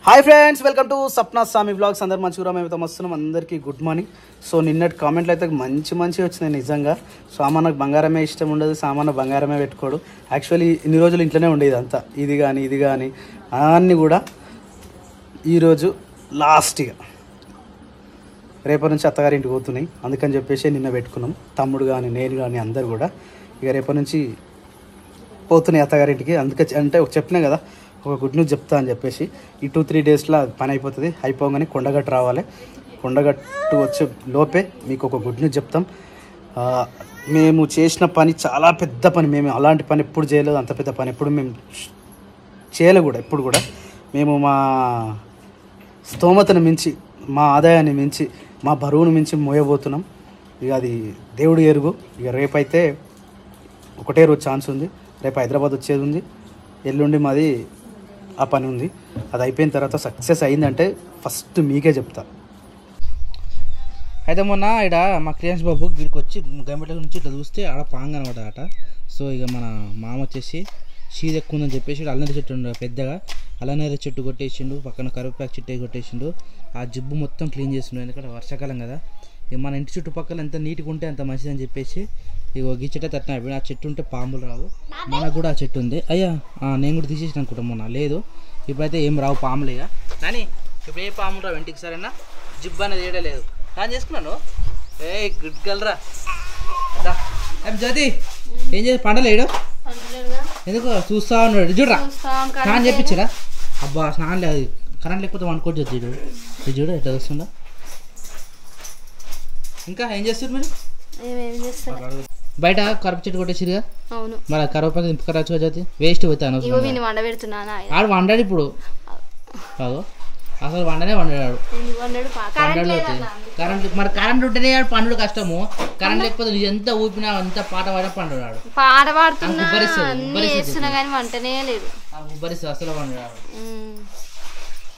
Hi friends, welcome to Sapna Swami vlogs. అందరు మంచిగా మేమైతే వస్తున్నాం. అందరికీ గుడ్ మార్నింగ్. సో నిన్నటి కామెంట్లు అయితే మంచి వచ్చినాయి నిజంగా. సామాన్ బంగారమే ఇష్టం ఉండదు, సామాన్ బంగారమే పెట్టుకోడు. యాక్చువల్లీ ఇన్ని రోజులు ఇంట్లోనే ఉండేది అంతా, ఇది కానీ అన్నీ కూడా. ఈరోజు లాస్ట్గా రేపటి నుంచి అత్తగారింటికి పోతున్నాయి, అందుకని చెప్పేసి నిన్న పెట్టుకున్నాం. తమ్ముడు కానీ నేను కానీ అందరు కూడా ఇక రేపటి నుంచి పోతున్నాయి అత్తగారింటికి. అందుకే అంటే చెప్పినా కదా, ఒక గుడ్ న్యూస్ చెప్తా అని చెప్పేసి. ఈ 2-3 డేస్లో పని అయిపోతుంది. అయిపోగానే కొండగట్టు రావాలి. కొండగట్టు వచ్చే లోపే మీకు ఒక గుడ్ న్యూస్ చెప్తాం. మేము చేసిన పని చాలా పెద్ద పని. మేము అలాంటి పని ఎప్పుడు చేయలేదు, అంత పెద్ద పని ఎప్పుడు మేము చేయలేదు కూడా. ఎప్పుడు కూడా మేము మా స్తోమతను మించి, మా ఆదాయాన్ని మించి, మా బరువును మించి మోయబోతున్నాం. ఇక అది దేవుడు ఎరుగు. ఇక రేపైతే ఒకటే రోజు ఛాన్స్ ఉంది. రేపు హైదరాబాద్ వచ్చేది ఉంది, ఎల్లుండి మాది ఆ పని ఉంది. అది అయిపోయిన తర్వాత సక్సెస్ అయిందంటే ఫస్ట్ మీకే చెప్తా. అయితే మొన్న ఇక్కడ మా క్రియాన్స్ బాబు గిడికి వచ్చి గంపెట్ల నుంచి ఇట్లా చూస్తే ఆడ పాంగ్ అనమాట అట. సో ఇక మన మామ వచ్చేసి షీద్ ఎక్కువ ఉందని చెప్పేసి అల్లనేర చెట్టు ఉండే పెద్దగా, అల్లనేర చెట్టు కొట్టేసిండు, పక్కన కరివేపాకు చెట్టు కొట్టేసిండు. ఆ జిబ్బు మొత్తం క్లీన్ చేసిండు, ఎందుకంటే వర్షాకాలం కదా. ఇక మన ఇంటి చుట్టుపక్కల ఎంత నీట్గా ఉంటే అంత మంచిదని చెప్పేసి ఇక ఈ చెట్టు తట్టిన అయిపోయింది. ఆ చెట్టు ఉంటే పాములు రావు. మనకు కూడా ఆ చెట్టు ఉంది. అయ్యా నేను కూడా తీసేసిన అనుకుంటా మొన్న, లేదు ఇప్పుడైతే ఏం రావు పాములు. ఇక కానీ ఇప్పుడు ఏ పాములు రావు ఇంటికి, సరేనా? జిబ్బు అనేది వేయలేదు. నేను చేసుకున్నాను. ఏ గుడ్ గల్రా జ్యోతి, ఏం చేసి పండలేడు ఎందుకు చూస్తా ఉన్నాడు? చూడరా స్నానం చెప్పించరా? అబ్బా స్నానం లేదు, కరెంట్ లేకపోతే వండుకోవచ్చు. చూడు ఇది చూడు ఎట్లా వస్తుందా. ఇంకా ఏం చేస్తారు మీరు? బయట కరప చెట్టు కొట్టేసిరుగా, మరి కరవపాకు దింపుకరాచు జ్యోతి. వేస్ట్ పోతాను ఆడు వండాడు ఇప్పుడు కాదు, అసలు వండనే వండాడు. కరెంట్ మరి కరెంట్ ఉంటేనే పండుడు కష్టము. కరెంట్ లేకపోతే నువ్వు ఎంత ఊపినా ఎంత పాట పాడినా పండుడాడు. పాట పాడుతున్నా ఉబ్బరిస్తుంది అసలు వండాడు.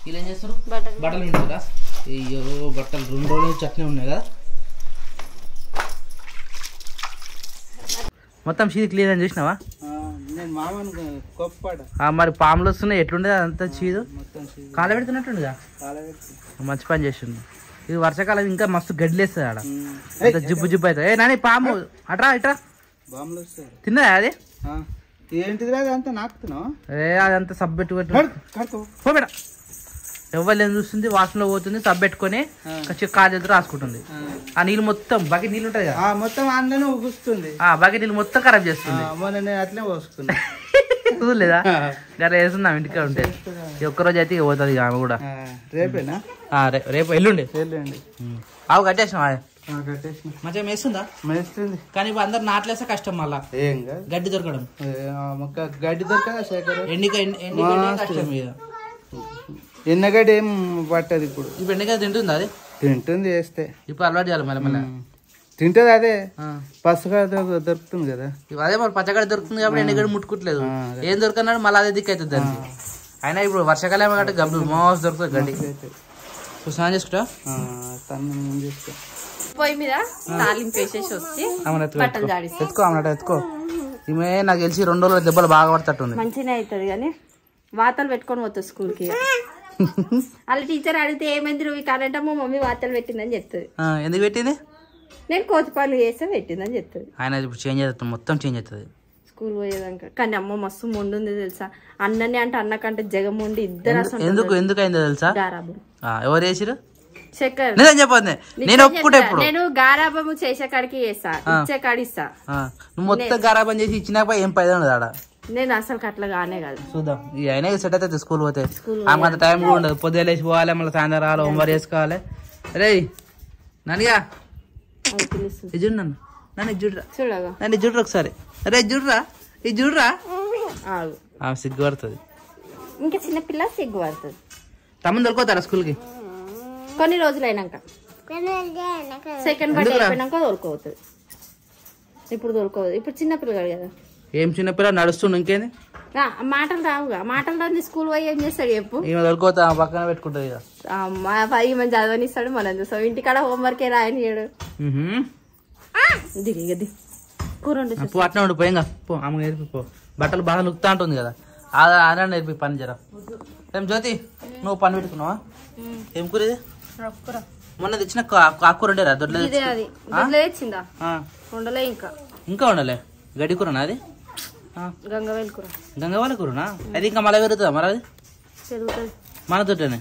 వీళ్ళు ఏం చేస్తారు? బట్టలు వింటారా? అయ్యో బట్టలు 2 రోజుల నుంచి చట్నీ ఉన్నాయి కదా. మొత్తం చీది క్లీన్ అని చూసినావా? మరి పాములు వస్తున్నాయి, ఎట్లుండేది అదంతా చీదు? కాల పెడుతున్నట్టుండగా మంచి పని చేస్తుంది. ఇది వర్షాకాలం ఇంకా మస్తు గడ్డిలేస్తుంది ఆడ, అంత జిబ్బు అవుతుంది. ఏ నాని పాము అట్రా ఇట్రా. తిన్నదా అది? ఏంటిది అదంతా నాకుతున్నావు? అదంతా సబ్బు పెట్టుకుంటా ఎవరు ఏం చూస్తుంది, వాసనలో పోతుంది, సబ్బు పెట్టుకొని కాజలతో రాసుకుంటుంది. ఆ నీళ్ళు మొత్తం బకెట్ నీళ్ళు ఉంటాయి కదా, మొత్తం అందులోనే ఊస్తుంది. ఆ బకెట్ నీళ్ళు మొత్తం ఖరాబ్ చేస్తుంది. అట్లే పోసుకున్నా చూడలేదా? గట్లా వేస్తుందా ఇంటికి ఉంటే. ఒక్కరోజు అయితే పోతుంది ఆమె కూడా. రేపేనా? రేపు ఎల్లుండి. ఆవు కట్టేసిన మంచిగా మేస్తుందా? మేస్తుంది. కానీ ఇప్పుడు అందరు నాట్లేస్తే కష్టం, మళ్ళా గడ్డి దొరకడం. గడ్డి దొరకదా? కష్టం మీద ఎన్నగడ్డి ఏం పట్టదు ఇప్పుడు. ఇప్పుడు ఎండగడ్డి తింటుంది, అది తింటుంది. వేస్తే ఇప్పుడు అలవాటు చేయాలి మళ్ళీ తింటది. అదే పసుగడ్డ దొరుకుతుంది కదా, అదే మరి పచ్చగడ్డ దొరుకుతుంది కాబట్టి ఎండగడ్డి ముట్టుకుంటలేదు. ఏం దొరకన్నాడు మళ్ళీ అదే దిక్కు అవుతుంది దానికి. అయినా ఇప్పుడు వర్షాకాలం కాబట్టి గబ్బు మోస్ దొరుకుతుంది గడ్డి. స్నానం చేసుకుంటా పొయ్యి మీద తాలింపు వేసేసి వచ్చి ఎత్తుకో అన్నట్టు ఎత్తుకో. ఈమె నాకు తెలిసి 2 రోజుల దెబ్బలు బాగా పడుతుంది. మంచిగా అవుతుంది కానీ వాతలు పెట్టుకొని పోతుంది స్కూల్కి. అలా టీచర్ అడిగితే ఏమైంది నువ్వు కరెంట్ అమ్మ మమ్మీ వాతలు పెట్టిందని చెప్తుంది. ఎందుకు పెట్టింది? నేను కోతి పనులు చేస్తే పెట్టిందని చెప్తుంది. ఆయన ఇప్పుడు చేంజ్ అవుతుంది, మొత్తం చేంజ్ అవుతుంది స్కూల్ పోయేదాక. కానీ అమ్మ మస్తు మొండుంది తెలుసా. అన్నని అంటే అన్నకంటే జగముండి ఇద్దరు. ఎందుకు అయిందో తెలుసా? గారాబం. ఎవరు చేసిరు? శేఖర్. చెప్పండి, నేను ఒప్పుకుంటే నేను గారాబం చేసే కాడికి చేస్తా, ఇచ్చే కాడి ఇస్తా. నువ్వు మొత్తం గారాబం చేసి ఇచ్చినాక ఏం పైదా ఉండదు ఆడ. నేను అసలు అట్లా కానే కాదు. చూద్దాం అయినా సెట్ అవుతుంది. స్కూల్ పోతే ఆమె అంత టైం కూడా ఉండదు. పొద్దున లేచి పోవాలి, మళ్ళీ సాయంత్రం రావాలి, హోంవర్క్ చేసుకోవాలి. రే నన్నుగా చూడు, నన్ను చూడరా, నన్ను చూడరా ఒకసారి. రే చూడరా, ఇది చూడరా. సిగ్గు పడుతుంది. ఇంకా చిన్నపిల్ల సిగ్గు పడుతుంది. తమ్ముడు దొరుకుతారా స్కూల్కి? కొన్ని రోజులు అయినాక, సెకండ్ బర్త్డే అయిపోయినాక దొరకవుతుంది. ఇప్పుడు దొరకదు, ఇప్పుడు చిన్నపిల్లగాడు కదా. ఏం చిన్నపిల్ల నడుస్తుండు, ఇంకేంది మాటలు రావుగా. మాటలు రాని స్కూల్ పోయి ఏం చేస్తాడు చెప్పు? ఈమె దొరుకుతా పక్కన పెట్టుకుంటుంది. ఈమె చదవనిస్తాడు, మనం చూస్తాం. ఇంటికాడ హోంవర్కే రాయనియడు. దిగది కూర అట్లా ఉండిపోయి పో. ఆమె నేర్పిపో. బట్టలు బాగా నుక్తా ఉంటుంది కదా, అలా నేర్పి పని జర. జ్యోతి నువ్వు పని పెట్టుకున్నావా? ఏం కూర ఇది? కూర మొన్న తెచ్చిన ఆకుకూర ఉండేరా దొడ్లో తెచ్చిందా? ఉండలే ఇంకా ఉండలే. గడ్డి కూరనా అది? గంగవేల కూర. గంగవాల కూరనా? అది ఇంకా మళ్ళీ పెరుగుతుందా మరి? అది మన తోటనే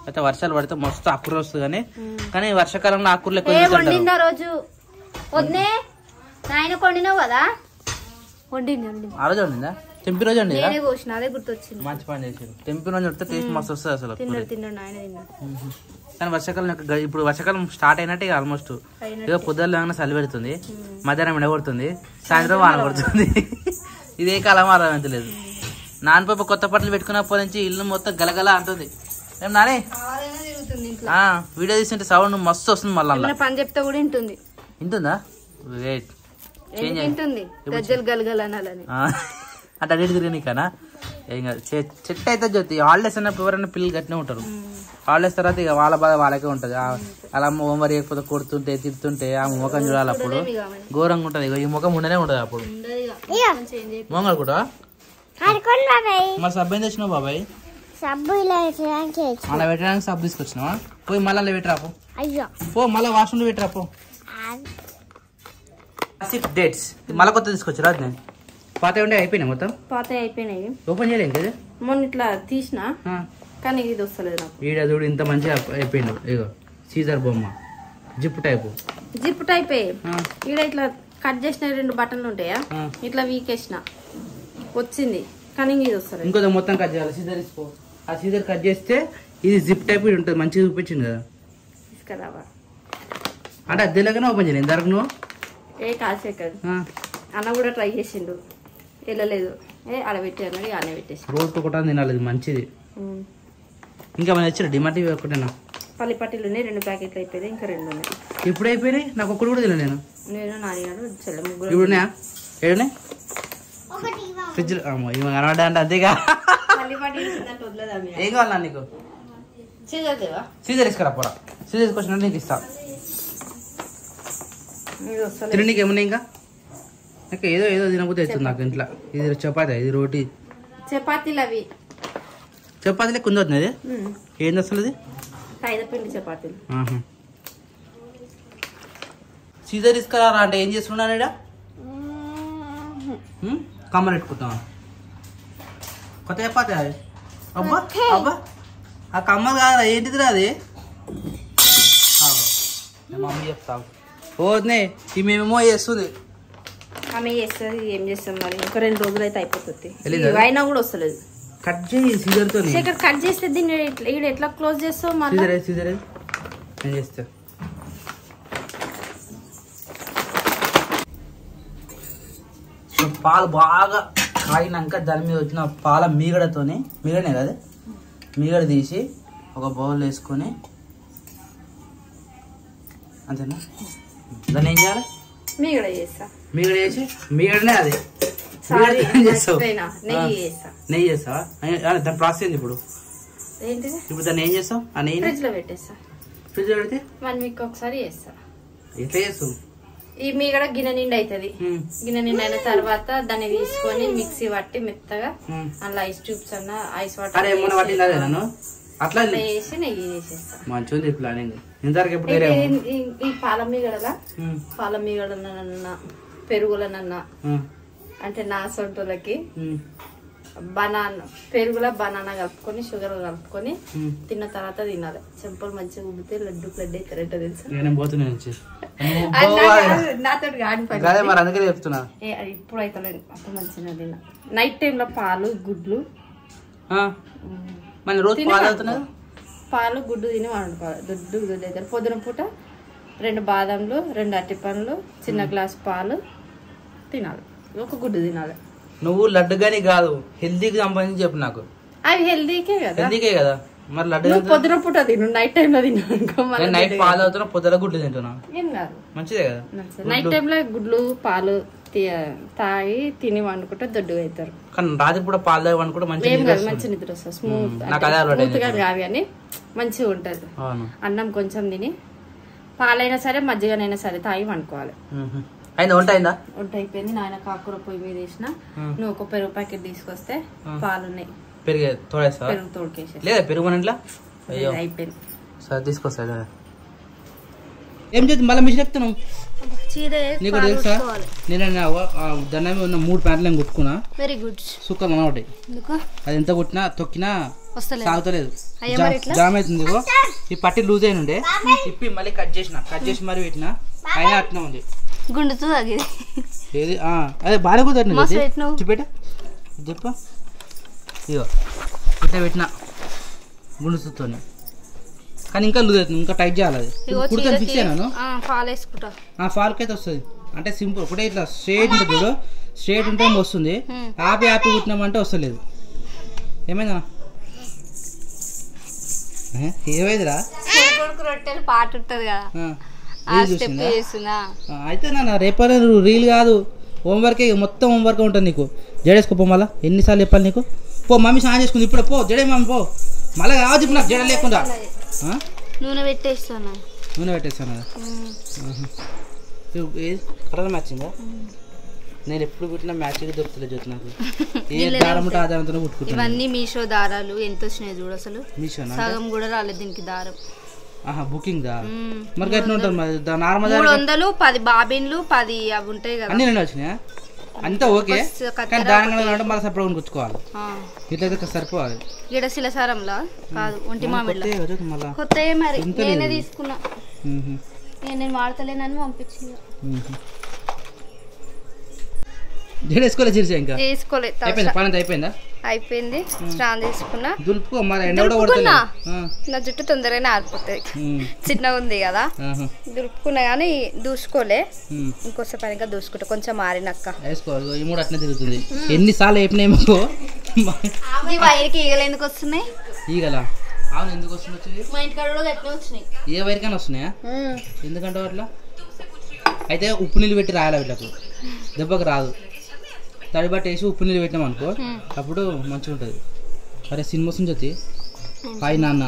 అయితే వర్షాలు పడితే మస్తు ఆకుకూర వస్తుంది కానీ వర్షాకాలంలో ఆకుకూరలు ఎక్కువ రోజు వద్దే నాయన కొండినావు కదా. ఆ రోజు వండిందా? తెంపి రోజు అండి అదే గుర్తొచ్చింది. మంచి పని చేసారు. తెంపి రోజు వస్తే టేస్ట్ మస్తు వస్తుంది అసలు. కానీ వర్షాకాలం ఇప్పుడు వర్షాకాలం స్టార్ట్ అయినట్టే ఆల్మోస్ట్. ఏదో పొద్దున్న చలి పెడుతుంది, మధ్యాహ్నం ఎండగొడుతుంది, సాయంత్రం వాన పడుతుంది. ఇదే కాలం అర్థం లేదు. నాన్నపాప కొత్త బట్టలు పెట్టుకున్నప్పటి నుంచి ఇల్లు మొత్తం గలగల అంటుంది. ఏం నానే వీడియో తీస్తుంటే సౌండ్ మస్తు వస్తుంది. మళ్ళీ పని చెప్తే కూడా వింటుందా? వెయిట్ అంటే అడిగి తిరిగి కానా ఏం కాదు. చెట్టు అయితే జ్యోతి హాలిడేస్ అన్నప్పుడు ఎవరైనా పిల్లలు గట్టినే ఉంటారు. హాలిడేస్ తర్వాత ఇక వాళ్ళ బాధ వాళ్ళకే ఉంటుంది. అలా హోంవర్క్ చేయకపోతే కొడుతుంటే తిడుతుంటే ఆ ముఖం చూడాలి. అప్పుడు ఘోరంగా ఉంటుంది. ఈ ముఖం ఉండనే ఉంటుంది అప్పుడు. మొంగ కూడా మరి సబ్బు ఏం తెచ్చినావు బాబాయ్? అలా పెట్టడానికి సబ్బు తీసుకొచ్చినావా? పోయి మళ్ళీ అలా పెట్టరాపో. పో మళ్ళీ వాష్రూమ్ లో పెట్టరాపో. డేట్స్ మళ్ళీ కొత్త తీసుకొచ్చారా? అది నేను పాత ఉంటే అయిపోయినాయి మొత్తం. పాత అయిపోయినాయి. ఓపెన్ చేయలేం కదా మొన్న ఇట్లా తీసిన కానీ ఇది వస్తలేదు నాకు. ఈడ చూడు ఇంత మంచిగా అయిపోయింది. ఇగో సీజర్ బొమ్మ జిప్ టైపు. ఈడ ఇట్లా కట్ చేసిన 2 బటన్లు ఉంటాయా, ఇట్లా వీకేసిన వచ్చింది కానీ ఇది వస్తలేదు. ఇంకొక మొత్తం కట్ చేయాలి. సీజర్ తీసుకో. ఆ సీజర్ కట్ చేస్తే ఇది జిప్ టైప్ ఉంటుంది. మంచిగా చూపించింది కదా. తీసుకురావా అంటే అద్దెలాగానే ఓపెన్ చేయలేదు ఇంతవరకు నువ్వు? కాసేకాడు అన్న కూడా ట్రై చేసిండు, వెళ్ళలేదు. ఆడ పెట్టాను ఆనే పెట్టేసి రోజు ఒకటా తినాలి. మంచిది. ఇంకా మన వచ్చారు డిమార్ట్ ఒకటేనా? పల్లి పట్టీలు ఉన్నాయి 2 ప్యాకెట్లు అయిపోయాయి. ఇంకా 2 ఉన్నాయి. ఇప్పుడు అయిపోయినాయి. నాకు ఒక్కడు కూడా తిన. నేను నానిగాడు చెల్ల ముగ్గురు. ఇప్పుడు ఉన్నాయా? ఏడున్నాయి ఫ్రిడ్జ్ లో? ఇవి కనబడ్డా అంటే అంతేగా. ఏం కావాలన్నా నీకు? సీజర్ తీసుకురా పోరా. సీజర్ తీసుకొచ్చిన నీకు ఇస్తా. తిననీకి ఏమున్నాయి ఇంకా? ఇంకా ఏదో ఏదో తినకపోతే అవుతుంది నాకు ఇంట్లో. ఇది చపాతి, ఇది రోటీ. చపాతీలు అవి చపాతీలే కుంద అవుతుంది. ఏంది అసలు ఇది? మైదాపిండి చపాతీలు. సీజర్ తీసుకురా అంటే ఏం చేస్తున్నాను ఇక్కడ? కమ్మలు పెట్టుకుంటాం. కొత్త చపాతి అది. అబ్బా అబ్బా ఆ కమ్మలు కాదా? ఏంటిదిరా అది? మమ్మీ చెప్తావు ఓనే మేమేమో చేస్తుంది. ఆమె చేస్తుంది. ఏం చేస్తాం మరి? ఇంకా 2 రోజులు అయితే అయిపోతుంది. అయినా కూడా వస్తలేదు. కట్ చేయి సీజర్ తో. కట్ చేస్తే దీన్ని ఎట్లా క్లోజ్ చేస్తావు? సీజర్ నేను చేస్తా. పాలు బాగా కాగినాక దాని మీద వచ్చిన పాల మీగడతోనే, మీగడనే కదా, మీగడ తీసి ఒక బౌల్ వేసుకొని అంతేనా? దాన్ని ఏం చేయాలి? మీగడ చేస్తా. మీగడ చేసి మీగడనే అది నెయ్యి చేస్తావా? దాని ప్రాసెస్ ఏంది ఇప్పుడు? ఇప్పుడు దాన్ని ఏం చేస్తావు? ఆ నెయ్యి ఫ్రిడ్జ్ లో పెట్టేస్తా. ఫ్రిడ్జ్ లో పెడితే 1 వీక్ ఒకసారి చేస్తా. ఎట్లా చేస్తావు? ఈ మీగడ గిన్నె నిండి అవుతుంది. గిన్నె నిండి అయిన తర్వాత దాన్ని తీసుకొని మిక్సీ పట్టి మెత్తగా అందులో ఐస్ క్యూబ్స్ అన్న ఐస్ వాటర్ అట్లా వేసి నెయ్యి చేసేస్తా. మంచిది ప్లానింగ్. ఇంతవరకు ఈ పాల మీగడలా పాల మీగడనన్నా పెరుగులనన్నా అంటే నా సొంటలకి బనానా పెరుగుల బనానా కలుపుకొని షుగర్ కలుపుకొని తిన్న తర్వాత తినాలి. చెంపలు మంచిగా ఉబ్బితే లడ్డు అవుతారంట తెలుసు. నాతో చెప్తున్నా ఇప్పుడు అయితే అప్పుడు మంచిగా తిన్నా. నైట్ టైమ్ లో పాలు గుడ్లు పాలు గుడ్డు తిని వండుకోవాలి. గుడ్డు అవుతారు. పొద్దున పూట 2 బాదంలు 2 అరటి పండ్లు చిన్న గ్లాస్ పాలు తినాలి. 1 గుడ్డు తినాలి. నువ్వు లడ్డు గానీ కాదు హెల్దీకి సంబంధించి చెప్పు నాకు. అవి హెల్దీకే కదా. మరి లడ్డు పొద్దున పూట తిను, నైట్ టైమ్ లో తిన్నా. నైట్ పాలు అవుతున్నా, పొద్దున గుడ్లు తింటున్నా. ఏం కాదు, మంచిదే కదా. నైట్ టైమ్ లో గుడ్లు పాలు తాగి తిని వండుకుంటే దొడ్డుగా అవుతారు. కానీ రాత్రి పూట పాలు తాగి వండుకుంటే మంచి నిద్ర వస్తుంది. స్మూత్ గా కాదు కానీ మంచిగా ఉంటది. అన్నం కొంచెం తిని పాలైనా సరే మజ్జిగనైనా సరే తాగి వండుకోవాలి. వంట అయిపోయింది. నాయన కాకూర పొయ్యి మీద వేసిన. నువ్వు 1 పెరుగు ప్యాకెట్ తీసుకొస్తే పాలున్నాయి పెరుగు తోడేస్తావా పెరుగు తోడుకేసే లేదా పెరుగు మన ఇంట్లో అయ్యో అయిపోయింది. సరే తీసుకొస్తా ఏం చేద్దాం మళ్ళీ మిషన్ ఎక్కుతున్నావు నీకు తెలుసా నేను దాన్ని ఉన్న 3 ప్యాంట్లు నేను కుట్టుకున్నా వెరీ గుడ్ సుఖం ఒకటి అది ఎంత కుట్టినా తొక్కినా సాగుతలేదు జామ్ అవుతుంది ఇగో ఈ పట్టి లూజ్ అయిన ఉండే ఇప్పి మళ్ళీ కట్ చేసి మరి పెట్టినా అయినా అట్లా ఉంది గుండుతూ ఏది అదే బాగా కుదరను చూపెట్ట చెప్పు ఇగో ఇట్లా పెట్టినా గుండుతో కానీ ఇంకా లూజ్ అవుతుంది ఇంకా టైట్ చేయాలి అది కుడుతాను ఫిక్స్ అయినాను ఫాల్ వేసుకుంటా ఫాల్కి అయితే వస్తుంది అంటే సింపుల్ ఒకటే ఇట్లా స్ట్రేట్ ఉంటుంది చూడు స్ట్రేట్ ఉంటే వస్తుంది ఆపి కుట్టినామంటే వస్తలేదు ఏమైందా ఏమైందిరా రొట్టెలు పాట ఉంటుంది కదా అయితే నా రేపే రీల్ కాదు హోంవర్క్ మొత్తం హోంవర్క్ ఉంటుంది నీకు జడేసుకోపో మళ్ళీ ఎన్నిసార్లు చెప్పాలి నీకు పో మమ్మీ స్నానం చేసుకుంది ఇప్పుడు పో జడే మమ్మీ పో మళ్ళీ కావచ్చు ఇప్పుడు నాకు జడ లేకుండా నూనె పెట్టేస్తాను కలర్ మ్యాచింగా నేను ఎప్పుడు కుట్టినా మ్యాచింగ్ దొరుకుతలేదు చూసి నాకు ఏ దారం ఉంటే ఆ దారంతో కుట్టుకుంటాను ఇవన్నీ మీషో దారాలు ఎంత వచ్చినాయి చూడు అసలు మీషో సగం కూడా రాలేదు దీనికి దారం బుకింగ్ దా మరి ఎట్లా ఉంటుంది మరి నార్మల్ 300 10 బాబిన్లు 10 అవి ఉంటాయి కదా అన్ని నేను వచ్చినాయా అంతా ఓకే కానీ దాని మళ్ళీ సపరేట్ గుచ్చుకోవాలి ఇట్లయితే సరిపోవాలి ఇక్కడ శిలసారంలా కాదు ఒంటి మామిడిలో కొత్త మరి నేనే తీసుకున్నా నేను వాడతలేనని పంపించింది ఇంకా వేసుకోలేదు పని అయిపోయిందా అయిపోయింది స్నానం తీసుకున్నా దులుపుకో మరి ఎండ కూడా కొడతలేదు నా జుట్టు తొందరగానే ఆరిపోతుంది చిన్నగా ఉంది కదా దులుపుకున్నా కానీ దూసుకోలే ఇంకోసేపు ఇంకా దూసుకుంటా కొంచెం మారినక్క వేసుకోవాలి ఈ మూడు అట్నే తిరుగుతుంది ఎన్నిసార్లు వేపినాయేమో ఈ వైర్కి ఈగలు ఎందుకు వస్తున్నాయి ఈగలా అవును ఎందుకు వస్తుంది మా ఇంటికాడ కూడా ఎట్లా వచ్చినాయి ఏ వైర్కైనా వస్తున్నాయా ఎందుకంటే అట్లా అయితే ఉప్పు నీళ్ళు పెట్టి రాయాలి వీళ్ళకు దెబ్బకు రాదు తడి బట్ట వేసి ఉప్పు నీళ్ళు పెట్టినాం అనుకో అప్పుడు మంచిగా ఉంటుంది అరే సినిమా జ్యోతి హాయ్ నాన్న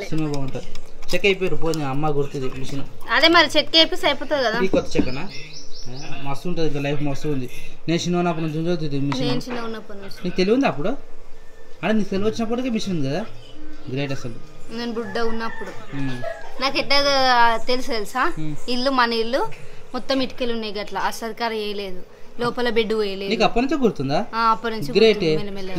సినిమా బాగుంటుంది చెక్క అయిపోయారు పోయి అమ్మ గుర్తుంది మిషన్ అదే మరి చెక్క అయిపోయి అయిపోతుంది కదా ఈ కొత్త చెక్కనా మస్తు ఉంటుంది ఇంకా లైఫ్ మస్తు ఉంది నేను చిన్న ఉన్నప్పుడు నుంచి చదువుతుంది మిషన్ నీకు తెలివి ఉంది అప్పుడు అంటే నీకు తెలివి వచ్చినప్పటికీ మిషన్ ఉంది కదా గ్రేట్ అసలు నేను బుడ్డ ఉన్నప్పుడు నాకు ఎట్లా తెలుసా ఇల్లు మన ఇల్లు మొత్తం ఇటుకలు ఉన్నాయి గట్లా అసలు వేయలేదు లోపల బెడ్ వేయలేదు నీకు అప్పటి నుంచే గుర్తుందా అప్పటి నుంచి గ్రేట్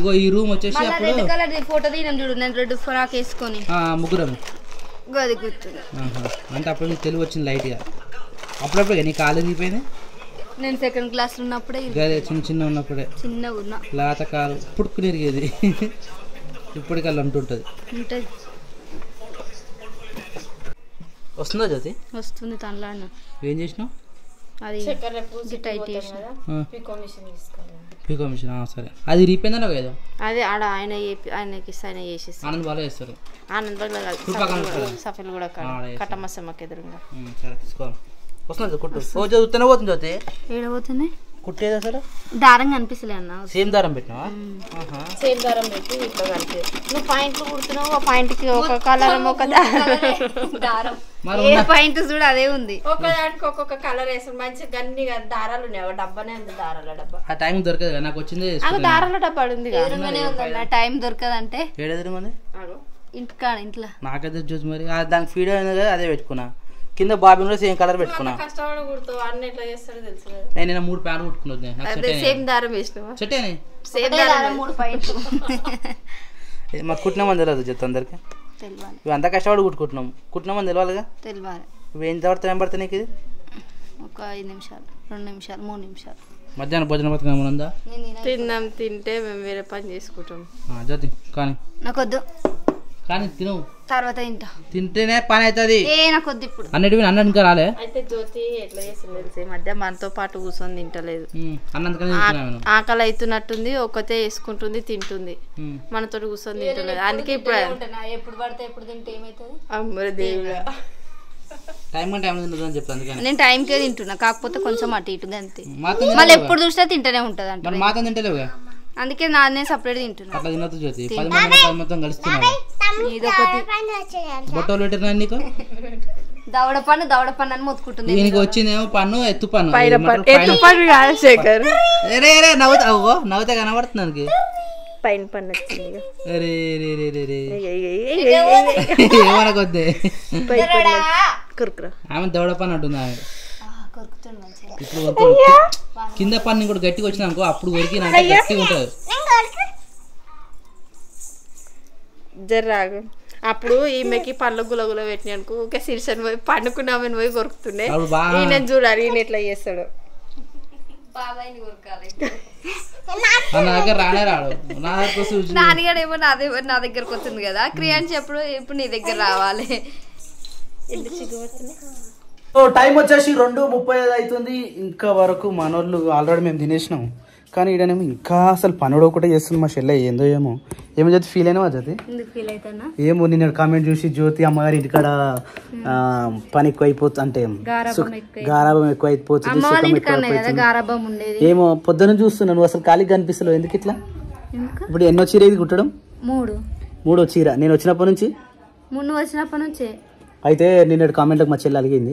ఇగో ఈ రూమ్ వచ్చేసి రెడ్ కలర్ ఫోటో తీయడం చూడు నేను రెడ్ ఫ్రాక్ వేసుకొని ముగ్గురం అది గుర్తుంది అంటే అప్పుడు నీకు తెలివి వచ్చింది లైట్ గా అప్పుడప్పుడు నీ కాలు దిగిపోయింది నేను సెకండ్ క్లాస్ లో ఉన్నప్పుడే చిన్న ఉన్నప్పుడే చిన్నగా ఉన్నా లేత కాలు పుట్టుకు నిరిగేది ఇప్పటికల్లా అంటుంటది వస్తుందా జ్యోతి వస్తుంది తనలాడిన ఏం చేసినావు అది టైట్ చేసిన పీకో మిషన్ సరే అది రీపోయిందా కదా అదే ఆడ ఆయనకి ఆయన చేసేసి ఆనంద్ బాగా చేస్తారు ఆనంద్ సఫీల్ కూడా కట్టమసమ్మకి ఎదురుగా సరే తీసుకోవాలి వస్తుంది కుట్టు ఓ చదువుతూనే పోతుంది జ్యోతి ఏడబోతుంది కుట్టేది అసలు దారం కనిపిస్తలే అన్న సేమ్ దారం పెట్టినావా సేమ్ దారం పెట్టి ఇట్లా కలిపి నువ్వు పాయింట్లు కుడుతున్నావు ఆ పాయింట్ కి ఒక కలర్ ఒక దారం పాయింట్ చూడు అదే ఉంది ఒక దానికి ఒక్కొక్క కలర్ వేసాను మంచి గన్ని దారాలు ఉన్నాయి ఒక డబ్బానే ఉంది దారాల డబ్బా ఆ టైం దొరకదు నాకు వచ్చింది దారాల డబ్బా ఉంది టైం దొరకదంటే ఏడెదురుమంది ఇంటికాడ ఇంట్లో నాకైతే చూసి మరి దానికి ఫీడ్ అయినది కదా అదే పెట్టుకున్నా కింద బాబీ కూడా సేమ్ కలర్ పెట్టుకున్నా కష్టపడి కుడుతావు అన్ని ఎట్లా చేస్తాడో తెలుసు నేను 3 ప్యాంట్ కుట్టుకున్నాను సేమ్ దారం వేసినావా సెట్ అయినాయి సేమ్ దారం 3 పాయింట్లు మాకు కుట్టినామని తెలియదు చెత్త అందరికి ఇవి అంతా కష్టపడి కుట్టినామని తెలియాలిగా తెలియాలి ఇవి ఎంత పడుతుంది ఏం పడుతుంది నీకు ఇది ఒక 5 నిమిషాలు 2 నిమిషాలు 3 నిమిషాలు మధ్యాహ్నం భోజనం పథకం ఏమైనా ఉందా తిన్నాం తింటే మేము వేరే పని చేసుకుంటాం జ్యోతి కానీ నాకొద్దు కానీ తిను తర్వాత తింటేనే పని అవుతుంది నాకొద్దు ఇప్పుడు అన్నిటివి అన్న ఇంకా రాలే అయితే జ్యోతి ఎట్లా చేసింది తెలిసి మధ్య మనతో పాటు కూర్చొని తింటలేదు అన్నందుకని ఆకలి అవుతున్నట్టుంది ఒక్కతే వేసుకుంటుంది తింటుంది మనతో కూర్చొని తింటలేదు అందుకే ఇప్పుడు ఎప్పుడు పడితే ఎప్పుడు తింటే ఏమవుతుంది అమ్మరి దేవుడా టైం తింటుందని చెప్తాను అందుకని నేను టైంకే తింటున్నా కాకపోతే కొంచెం అటు ఇటుగా అంతే మళ్ళీ ఎప్పుడు చూసినా తింటూనే ఉంటది అంటే మాత్రం తింటలేవుగా అందుకే నాన్నే సపరేట్ తింటున్నా అట్లా తినొద్దు జ్యోతి 10 మంది మొత్తం కలుస్తున్నావు బొట్టలు పెట్టినా నీకు దవడ పన్ను అని మొత్తుకుంటుంది. దీనికి వచ్చిందేమో పన్ను ఎత్తు పన్ను. ఎత్తు పన్ను కాదు శేఖర్, నవ్వుతా కనబడుతుంది. పైన పన్ను వచ్చింది. ఏమనకొద్దే కురుకురా ఆమె దవడ పన్ను అంటుంది ఆమె. ఇప్పుడు కింద పన్ను కూడా గట్టిగా వచ్చిన అనుకో అప్పుడు కొరికి గట్టిగా ఉంటుంది. జర్రాగు అప్పుడు ఈమెకి పళ్ళు గులగుల పెట్టినానుకో ఊకే శీర్షని పోయి పండుకున్నామని పోయి కొరుకుతుండే. ఈయన చూడాలి ఈయన ఎట్లా చేస్తాడు. నా దగ్గర రానే రాడు. నాన్నగాడేమో నా దగ్గరకు వస్తుంది కదా, క్రియాన్స్ ఇప్పుడు నీ దగ్గర రావాలి. టైం వచ్చేసి 2:35 అవుతుంది. ఇంకా వరకు మనోళ్ళు ఆల్రెడీ మేము తినేసినాం. కానీ ఈడనేమో ఇంకా అసలు పనుడు ఒకటే చేస్తుంది మా చెల్లె. ఏందో ఏమో జ్యోతి ఫీల్ అయినా జ్యోతి ఏమో నిన్న కామెంట్ చూసి జ్యోతి అమ్మగారి ఇంటికాడ పని ఎక్కువ అయిపోతుంది అంటే గారాబం ఎక్కువ అయిపోతుంది ఏమో. పొద్దున చూస్తున్నాను నువ్వు అసలు ఖాళీగా కనిపిస్తలేవు. ఎందుకు ఇట్లా? ఇప్పుడు ఎన్నో చీర ఇది కుట్టడం? 3 చీర. నేను వచ్చినప్పటి నుంచి అయితే నిన్న కామెంట్ మా చెల్లి అలిగింది.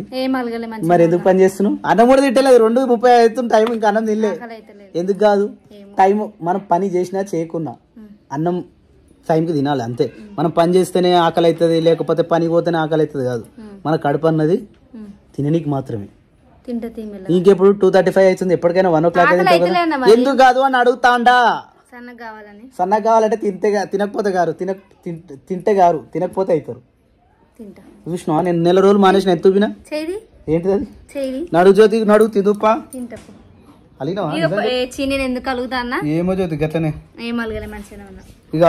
మరి ఎందుకు పని చేస్తున్నావు? అన్నం కూడా తిట్టలేదు. 2:30 అవుతుంది టైం, ఇంకా అన్నం తినలే. ఎందుకు కాదు? టైం మనం పని చేసినా చేయకున్నా అన్నం టైంకి తినాలి అంతే. మనం పని చేస్తేనే ఆకలి అవుతుంది, లేకపోతే పని పోతేనే ఆకలి అవుతుంది కాదు. మన కడుపు అన్నది తిననీకి మాత్రమే. ఇంకెప్పుడు 2:35 అవుతుంది. ఎప్పటికైనా 1 o'clock ఎందుకు కాదు అని అడుగుతాండా. సన్నగా కావాలంటే తినకపోతే గారు, తింటే గారు, తినకపోతే అవుతారు. చూసినా నేను నెల రోజులు మానేసిన. ఎంత చూపినా ఏంటిది అది? నడుగు జ్యోతి నడుగు తిదుపా. ఏమో జ్యోతి గట్లనే. ఇక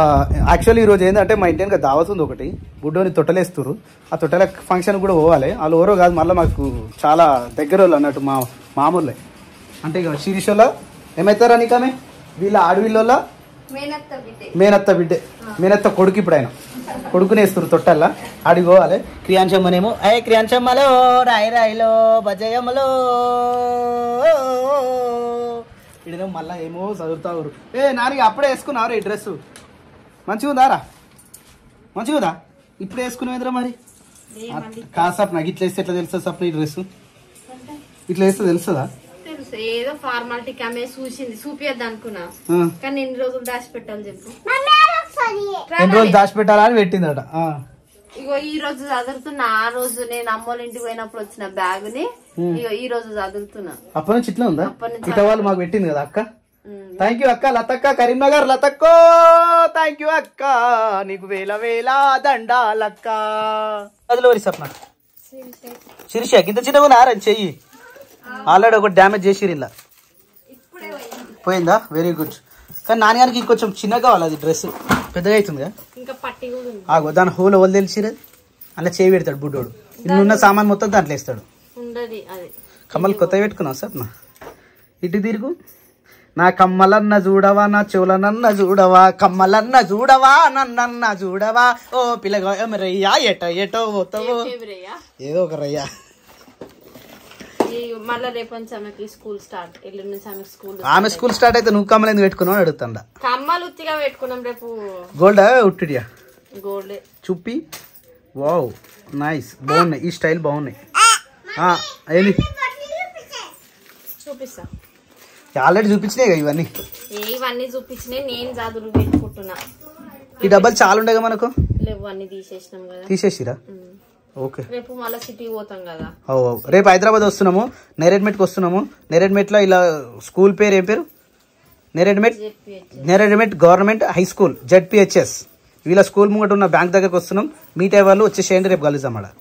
యాక్చువల్లీ ఈ రోజు ఏంటంటే మా ఇంటి దావత్ ఉంది ఒకటి. బుడ్డోని తొట్టలేస్తున్నారు. ఆ తొట్టెల ఫంక్షన్ కూడా పోవాలి. వాళ్ళు ఎవరో కాదు, మళ్ళీ మాకు చాలా దగ్గర వాళ్ళు అన్నట్టు, మా మామూలే. అంటే ఇక శిరీషలో ఏమవుతారా నీకమే వీళ్ళ ఆడవిళ్ళ మేనత్త బిడ్డే, మేనత్త కొడుకు. ఇప్పుడు ఆయన కొడుకునేస్తారు తొట్టల్లా. ఆడిపోవాలి. క్రియాంశమ్మనేమో క్రియాంశమ్మలో రాయిలో బజయమ్మలో ఇడేమో మళ్ళా ఏమో చదువుతారు. నాని అప్పుడే వేసుకున్నావు ఈ డ్రెస్ మంచిగా ఉందారా? మంచిగా ఉందా? ఇప్పుడు వేసుకున్నావురా మరి? కాదు సప్న ఇట్లా వేస్తే ఎట్లా తెలుస్తుంది సప్న? ఈ డ్రెస్ ఇట్లా వేస్తే తెలుస్తుందా? ఏదో ఫార్మాలిటీ ఆమె చూసింది, చూపియద్దు అనుకున్నా. కానీ ఎన్ని రోజులు దాచిపెట్టాలి చెప్పు? ఎన్ని రోజులు దాచిపెట్టాలా అని పెట్టిందట. ఇగో ఈ రోజు చదువుతున్నా. ఆ రోజు నేను అమ్మోళ్ళ ఇంటికి పోయినప్పుడు వచ్చిన బ్యాగ్ ని ఇగో ఈ రోజు చదువుతున్నా. అప్పటి నుంచి ఇట్లా ఉందా? ఇట్లా వాళ్ళు మాకు పెట్టింది కదా అక్క. థ్యాంక్ యూ అక్క. లతక్క కరీంనగర్ లతక్కో థ్యాంక్ యూ అక్క. నీకు వేల వేల దండాలక్క. అదిలో సప్న శిరీష ఇంత చిన్నగా నారని చెయ్యి. ఆల్రెడీ ఒకటి డ్యామేజ్ చేసిరు ఇలా. పోయిందా? Very good. కానీ నాన్నగారికి ఇంకొంచెం చిన్నగా కావాలి అది డ్రెస్. పెద్దగా అవుతుంది కదా. దాని హోల్ ఎవరు తెలిసిరు? అలా చేయి పెడతాడు బుడ్డోడు. ఇన్నున్న సామాన్ మొత్తం దాంట్లో వేస్తాడు. కమ్మలు కొత్తగా పెట్టుకున్నావు సార్ నా. ఇటు తిరుగు. నా కమ్మలన్న చూడవా, నా చెవులనన్న చూడవా, కమ్మలన్న చూడవా, నన్న చూడవా. ఓ పిల్లగా రయ్యా ఎటో పోతావో ఏదో ఒక రయ్యా. మళ్ళీ రేపు నుంచి ఆమెకి స్కూల్ స్టార్ట్. ఎల్లుండి నుంచి ఆమె స్కూల్. ఆమె స్కూల్ స్టార్ట్ అయితే నువ్వు కమ్మలు ఎందుకు పెట్టుకున్నావు అడుగుతాండా. కమ్మలు ఉత్తిగా పెట్టుకున్నాం. రేపు గోల్డ్ ఉట్టిడియా? గోల్డ్ చూపి. వావ్ నైస్, బాగున్నాయి. ఈ స్టైల్ బాగున్నాయి. ఏంటి చూపిస్తా? ఆల్రెడీ చూపించినాయి ఇవన్నీ. ఇవన్నీ చూపించినాయి. నేను జాదులు పెట్టుకుంటున్నా. ఈ డబ్బాలు చాలా ఉండగా మనకు లేవు, అన్ని తీసేసినాం కదా. తీసేసిరా? ఓకే. రేపు మళ్ళీ సిటీ పోతాం కదా. రేపు హైదరాబాద్ వస్తున్నాము, నేరేడ్మెట్కి వస్తున్నాము. నేరేడ్మెట్లో ఇలా స్కూల్ పేరు ఏం పేరు? Neredmet government high school ZPHS. వీళ్ళ స్కూల్ ముంగట ఉన్న బ్యాంక్ దగ్గరకు వస్తున్నాం. మీట్ అయ్యే వాళ్ళు వచ్చేసేయండి. రేపు కలుద్దాం. అక్కడ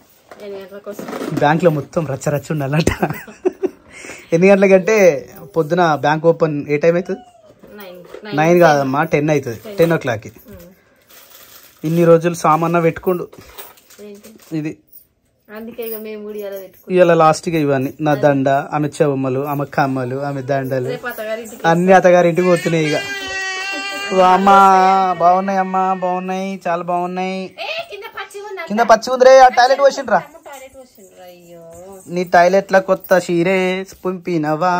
బ్యాంక్ లో మొత్తం రచ్చ ఉండాలంట. ఎన్ని గంటలకంటే పొద్దున బ్యాంక్ ఓపెన్ ఏ టైం అవుతుంది? 9 కాదమ్మా 10 అవుతుంది. 10 o'clock. ఇన్ని రోజులు సామాన్ పెట్టుకోండు. ఇది ఇవాళ లాస్ట్ గా ఇవన్నీ నా దండ, ఆమె చెవమ్మలు, ఆమె కమ్మలు, ఆమె దండలు అన్ని అత్తగారింటికి పోతున్నాయి. ఇక అమ్మా బాగున్నాయి, అమ్మా బాగున్నాయి, చాలా బాగున్నాయి. కింద పచ్చి ఉందిరే. ఆ టాయిలెట్ పోసిండ్రా? నీ టాయిలెట్ లా కొత్త చీరే పంపినవా?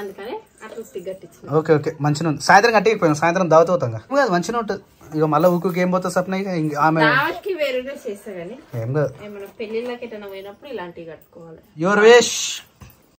అందుకనే అట్లా ఉత్తి గట్టించిన. ఓకే ఓకే మంచిగా ఉంది. సాయంత్రం కట్టిపోయాం, సాయంత్రం దావత్ అవుతాం కాదు, మంచిగా ఉంటుంది. ఇక మళ్ళీ ఊరికి ఏం పోతుంది సప్న, ఇక ఆమె దావత్కి వేరుగా చేస్తా కానీ ఏం కాదు. ఏమైనా పెళ్లిళ్ళకి ఎటైనా పోయినప్పుడు ఇలాంటివి కట్టుకోవాలి. Your wish.